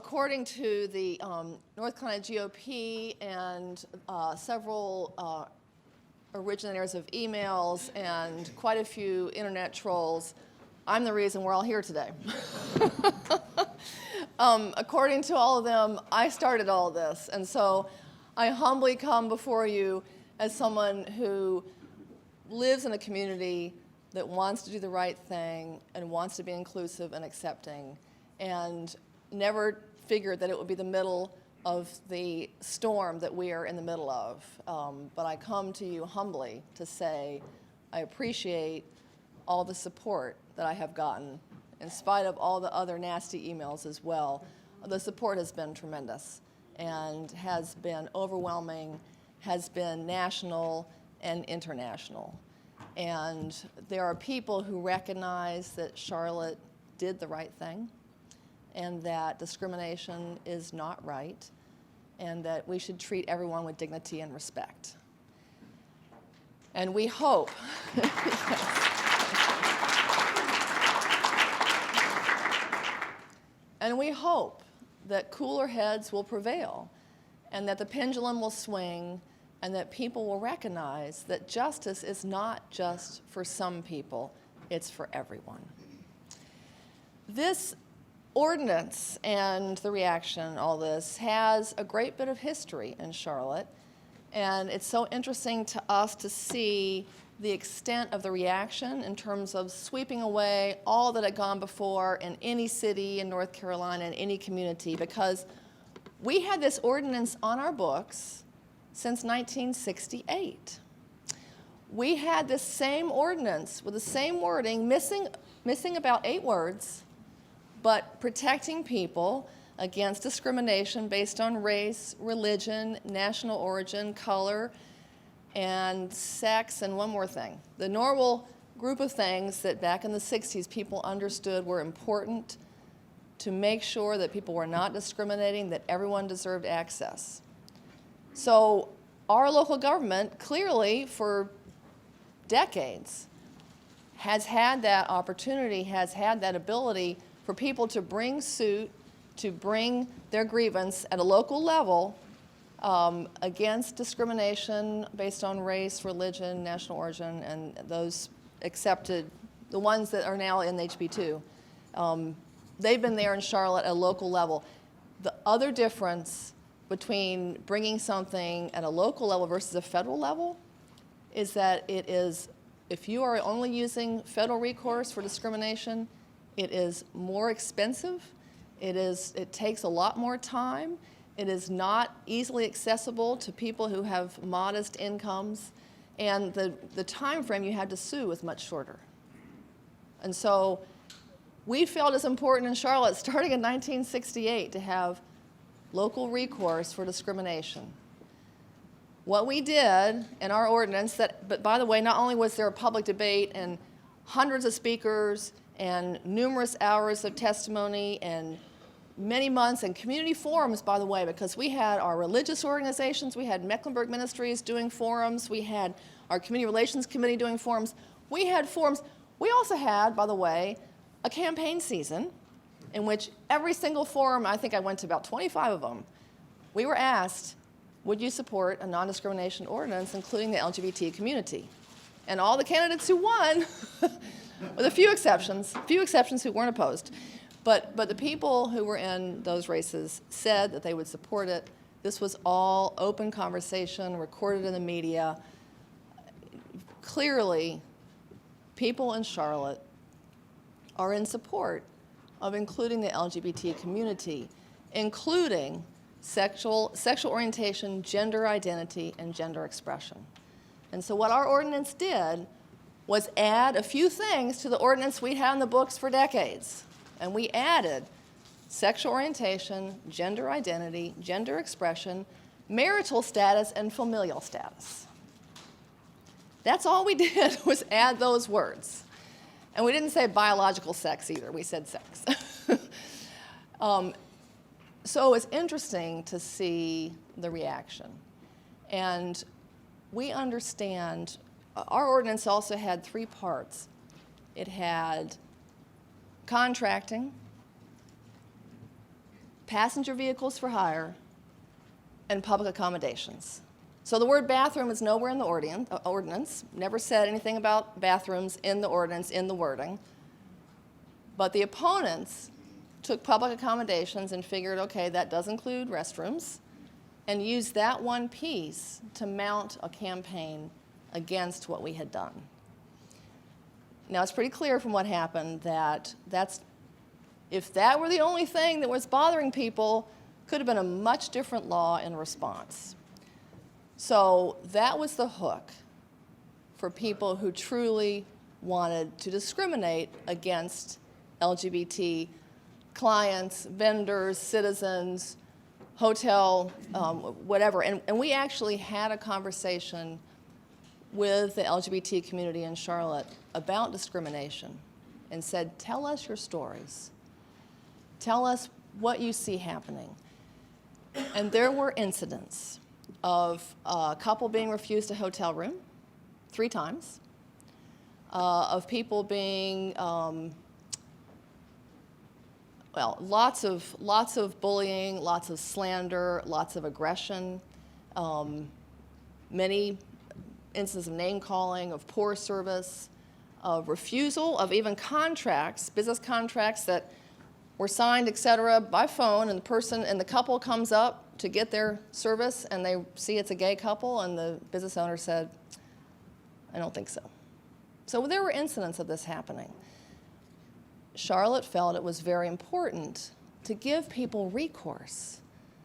according to the North Carolina GOP and several originators of emails and quite a few internet trolls, I'm the reason we're all here today. According to all of them, I started all this, and so I humbly come before you as someone who lives in a community that wants to do the right thing and wants to be inclusive and accepting, and never figured that it would be the middle of the storm that we are in the middle of. But I come to you humbly to say I appreciate all the support that I have gotten, in spite of all the other nasty emails as well. The support has been tremendous and has been overwhelming, has been national and international. And there are people who recognize that Charlotte did the right thing, and that discrimination is not right, and that we should treat everyone with dignity and respect. And we hope, and we hope that cooler heads will prevail, and that the pendulum will swing, and that people will recognize that justice is not just for some people, it's for everyone. This ordinance and the reaction, all this, has a great bit of history in Charlotte, and it's so interesting to us to see the extent of the reaction in terms of sweeping away all that had gone before in any city in North Carolina, in any community, because we had this ordinance on our books since 1968. We had this same ordinance with the same wording, missing about 8 words, but protecting people against discrimination based on race, religion, national origin, color, and sex, and one more thing. The normal group of things that back in the 60s people understood were important to make sure that people were not discriminating, that everyone deserved access. So our local government clearly for decades has had that opportunity, has had that ability for people to bring suit, to bring their grievance at a local level against discrimination based on race, religion, national origin, and those accepted, the ones that are now in HB2. They've been there in Charlotte at a local level. The other difference between bringing something at a local level versus a federal level is that it is, if you are only using federal recourse for discrimination, it is more expensive, it takes a lot more time, it is not easily accessible to people who have modest incomes, and the time frame you had to sue is much shorter. And so we felt it's important in Charlotte, starting in 1968, to have local recourse for discrimination. What we did in our ordinance, but by the way, not only was there a public debate and hundreds of speakers and numerous hours of testimony and many months and community forums, by the way, because we had our religious organizations, we had Mecklenburg Ministries doing forums, we had our Community Relations Committee doing forums. We had forums. We also had, by the way, a campaign season in which every single forum, I think I went to about 25 of them, we were asked, would you support a non-discrimination ordinance, including the LGBT community? And all the candidates who won, with a few exceptions who weren't opposed, but the people who were in those races said that they would support it. This was all open conversation, recorded in the media. Clearly, people in Charlotte are in support of including the LGBT community, including sexual orientation, gender identity, and gender expression. And so what our ordinance did was add a few things to the ordinance we'd had in the books for decades. And we added sexual orientation, gender identity, gender expression, marital status, and familial status. That's all we did, was add those words. And we didn't say biological sex either, we said sex. So it's interesting to see the reaction. And we understand, our ordinance also had 3 parts. It had contracting, passenger vehicles for hire, and public accommodations. So the word bathroom is nowhere in the ordinance. Never said anything about bathrooms in the ordinance, in the wording. But the opponents took public accommodations and figured, okay, that does include restrooms, and used that one piece to mount a campaign against what we had done. Now, it's pretty clear from what happened that if that were the only thing that was bothering people, could have been a much different law in response. So that was the hook for people who truly wanted to discriminate against LGBT clients, vendors, citizens, hotel, whatever. And we actually had a conversation with the LGBT community in Charlotte about discrimination and said, tell us your stories. Tell us what you see happening. And there were incidents of a couple being refused a hotel room 3 times, of people being, well, lots of bullying, lots of slander, lots of aggression, many instances of name calling, of poor service, of refusal of even contracts, business contracts that were signed, et cetera, by phone, and the couple comes up to get their service, and they see it's a gay couple, and the business owner said, I don't think so. So there were incidents of this happening. Charlotte felt it was very important to give people recourse,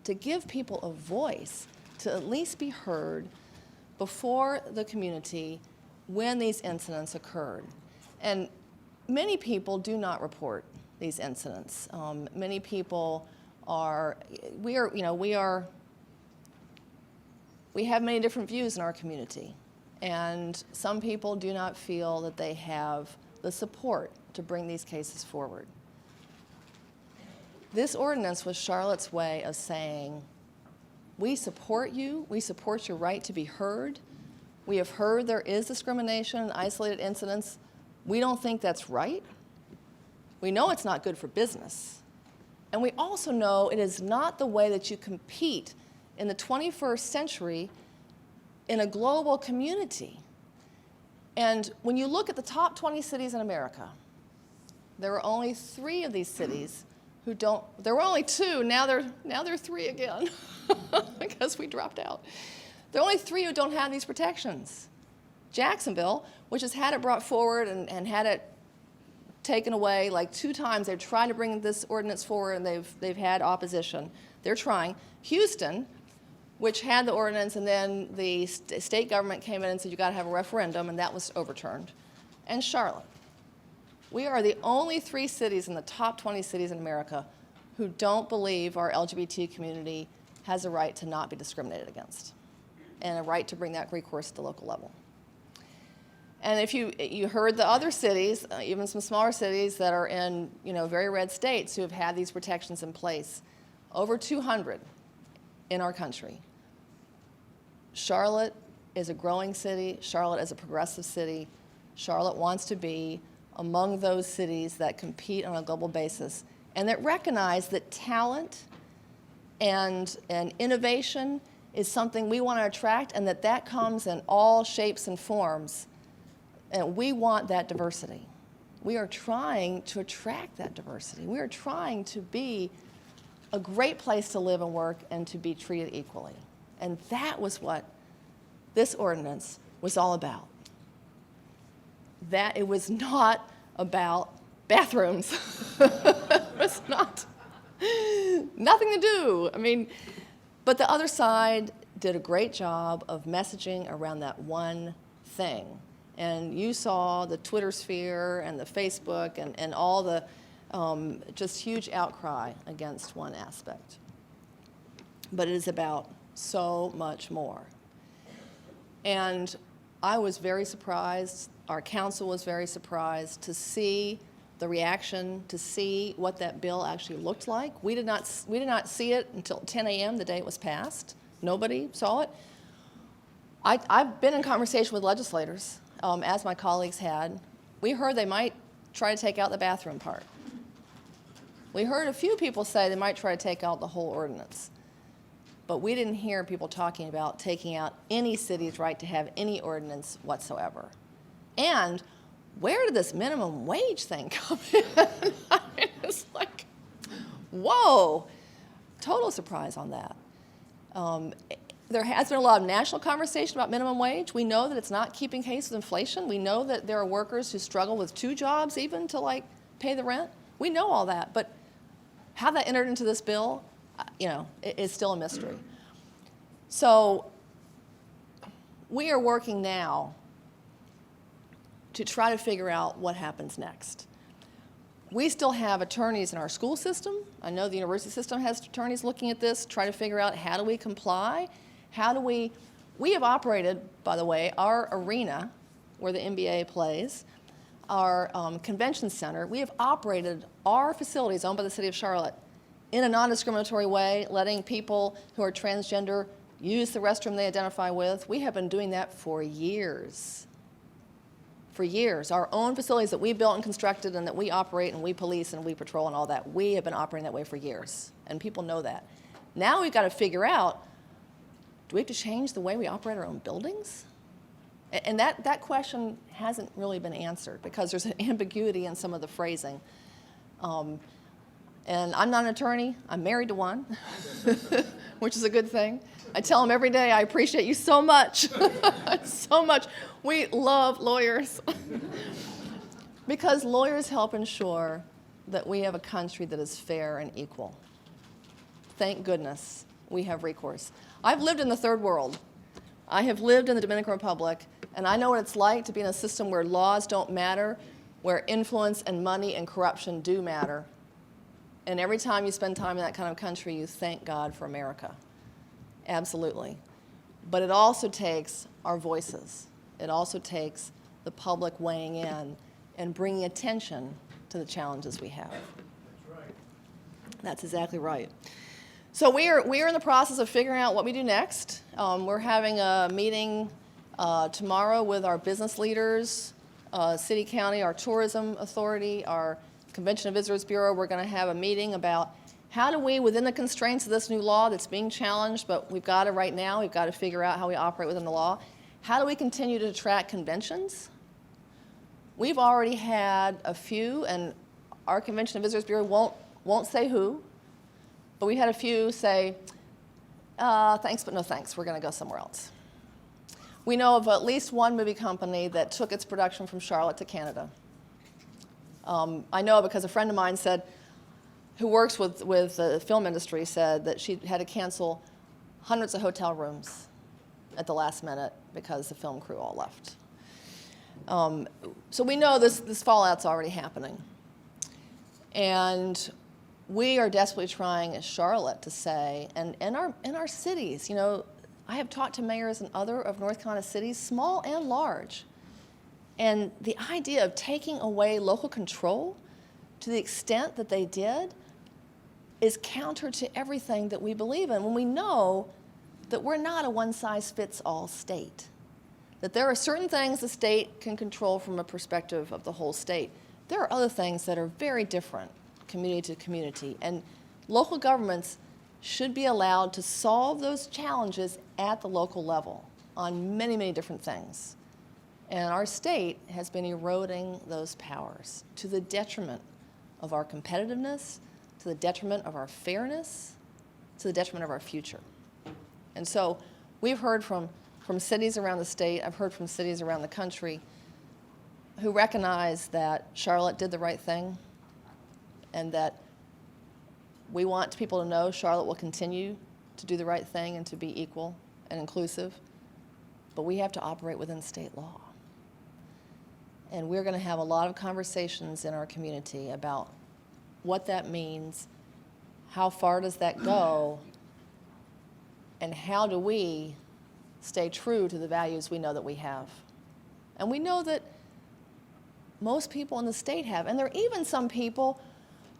to give people a voice, to at least be heard before the community when these incidents occurred. And many people do not report these incidents. Many people we have many different views in our community, and some people do not feel that they have the support to bring these cases forward. This ordinance was Charlotte's way of saying, we support you, we support your right to be heard. We have heard there is discrimination and isolated incidents. We don't think that's right. We know it's not good for business. And we also know it is not the way that you compete in the 21st century in a global community. And when you look at the top 20 cities in America, there are only 3 of these cities who don't, there were only 2, now there are 3 again, because we dropped out. There are only 3 who don't have these protections. Jacksonville, which has had it brought forward and had it taken away like 2 times. They're trying to bring this ordinance forward, and they've had opposition. They're trying. Houston, which had the ordinance, and then the state government came in and said you got to have a referendum, and that was overturned. And Charlotte. We are the only 3 cities in the top 20 cities in America who don't believe our LGBT community has a right to not be discriminated against and a right to bring that recourse at the local level. And if you heard the other cities, even some smaller cities that are in very red states who have had these protections in place, over 200 in our country. Charlotte is a growing city. Charlotte is a progressive city. Charlotte wants to be among those cities that compete on a global basis and that recognize that talent and innovation is something we want to attract, and that comes in all shapes and forms. And we want that diversity. We are trying to attract that diversity. We are trying to be a great place to live and work and to be treated equally. And that was what this ordinance was all about. That it was not about bathrooms. It was nothing to do. I mean, but the other side did a great job of messaging around that one thing. And you saw the Twitter sphere and the Facebook and all the just huge outcry against one aspect. But it is about so much more. And I was very surprised, our council was very surprised to see the reaction, to see what that bill actually looked like. We did not see it until 10 a.m. the day it was passed. Nobody saw it. I've been in conversation with legislators, as my colleagues had. We heard they might try to take out the bathroom part. We heard a few people say they might try to take out the whole ordinance. But we didn't hear people talking about taking out any city's right to have any ordinance whatsoever. And where did this minimum wage thing come in? I mean, it's like, whoa, total surprise on that. There has been a lot of national conversation about minimum wage. We know that it's not keeping pace with inflation. We know that there are workers who struggle with 2 jobs even to pay the rent. We know all that, but how that entered into this bill, is still a mystery. So we are working now to try to figure out what happens next. We still have attorneys in our school system. I know the university system has attorneys looking at this, try to figure out how do we comply, we have operated, by the way, our arena where the NBA plays, our convention center, we have operated our facilities owned by the city of Charlotte in a non-discriminatory way, letting people who are transgender use the restroom they identify with. We have been doing that for years. For years. Our own facilities that we built and constructed and that we operate and we police and we patrol and all that, we have been operating that way for years. And people know that. Now we've got to figure out, do we have to change the way we operate our own buildings? And that question hasn't really been answered because there's an ambiguity in some of the phrasing. And I'm not an attorney. I'm married to one, which is a good thing. I tell them every day, I appreciate you so much, so much. We love lawyers because lawyers help ensure that we have a country that is fair and equal. Thank goodness we have recourse. I've lived in the third world. I have lived in the Dominican Republic, and I know what it's like to be in a system where laws don't matter, where influence and money and corruption do matter. And every time you spend time in that kind of country, you thank God for America. Absolutely. But it also takes our voices. It also takes the public weighing in and bringing attention to the challenges we have. That's right. That's exactly right. So we are in the process of figuring out what we do next. We're having a meeting tomorrow with our business leaders, city, county, our tourism authority, our Convention of Visitors Bureau. We're going to have a meeting about how do we, within the constraints of this new law that's being challenged, but we've got to right now, we've got to figure out how we operate within the law. How do we continue to attract conventions? We've already had a few, and our Convention of Visitors Bureau won't say who, but we had a few say, thanks, but no thanks. We're going to go somewhere else. We know of at least one movie company that took its production from Charlotte to Canada. I know because a friend of mine said, who works with the film industry, said that she had to cancel hundreds of hotel rooms at the last minute because the film crew all left. So we know this fallout's already happening. And we are desperately trying as Charlotte to say, and in our cities, I have talked to mayors in other of North Carolina cities, small and large. And the idea of taking away local control to the extent that they did is counter to everything that we believe in when we know that we're not a one-size-fits-all state, that there are certain things the state can control from a perspective of the whole state. There are other things that are very different, community to community, and local governments should be allowed to solve those challenges at the local level on many, many different things. And our state has been eroding those powers to the detriment of our competitiveness, to the detriment of our fairness, to the detriment of our future. And so we've heard from cities around the state, I've heard from cities around the country who recognize that Charlotte did the right thing and that we want people to know Charlotte will continue to do the right thing and to be equal and inclusive, but we have to operate within state law. And we're going to have a lot of conversations in our community about what that means, how far does that go, and how do we stay true to the values we know that we have. And we know that most people in the state have, and there are even some people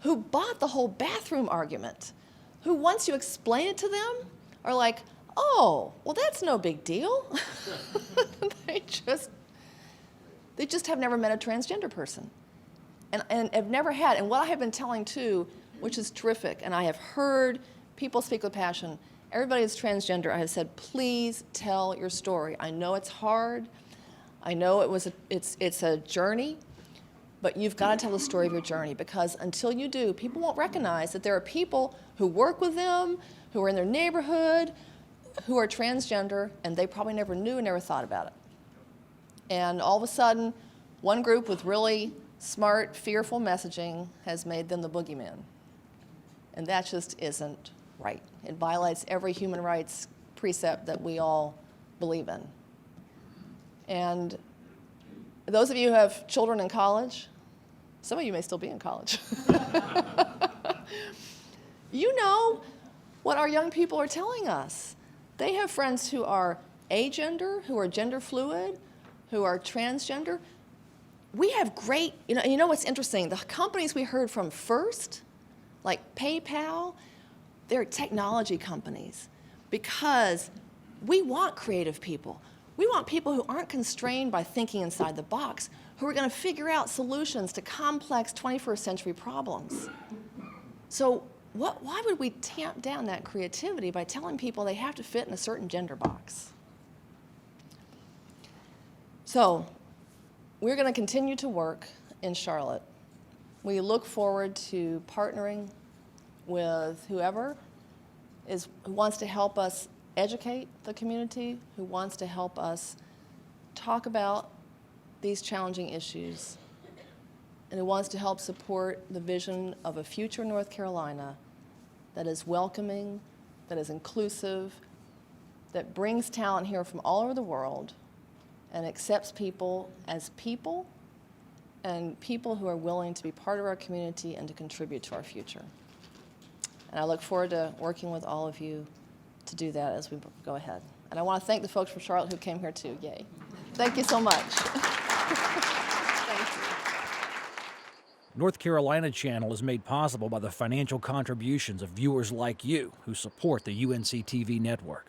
who bought the whole bathroom argument, who once you explain it to them are like, oh, well, that's no big deal. They just have never met a transgender person and have never had. And what I have been telling, too, which is terrific. And I have heard people speak with passion. Everybody that's transgender, I have said, please tell your story. I know it's hard. I know it's a journey, but you've got to tell the story of your journey, because until you do, people won't recognize that there are people who work with them, who are in their neighborhood, who are transgender, and they probably never knew and never thought about it. And all of a sudden, one group with really smart, fearful messaging has made them the boogeyman. And that just isn't right. It violates every human rights precept that we all believe in. And those of you who have children in college, some of you may still be in college. You know what our young people are telling us. They have friends who are agender, who are gender fluid, who are transgender. We have great, you know what's interesting? The companies we heard from first, like PayPal, they're technology companies, because we want creative people. We want people who aren't constrained by thinking inside the box, who are going to figure out solutions to complex 21st century problems. So why would we tamp down that creativity by telling people they have to fit in a certain gender box? So we're going to continue to work in Charlotte. We look forward to partnering with whoever who wants to help us educate the community, who wants to help us talk about these challenging issues, and who wants to help support the vision of a future North Carolina that is welcoming, that is inclusive, that brings talent here from all over the world and accepts people as people, and people who are willing to be part of our community and to contribute to our future. And I look forward to working with all of you to do that as we go ahead. And I want to thank the folks from Charlotte who came here too. Yay. Thank you so much. Thank you. North Carolina Channel is made possible by the financial contributions of viewers like you who support the UNC TV network.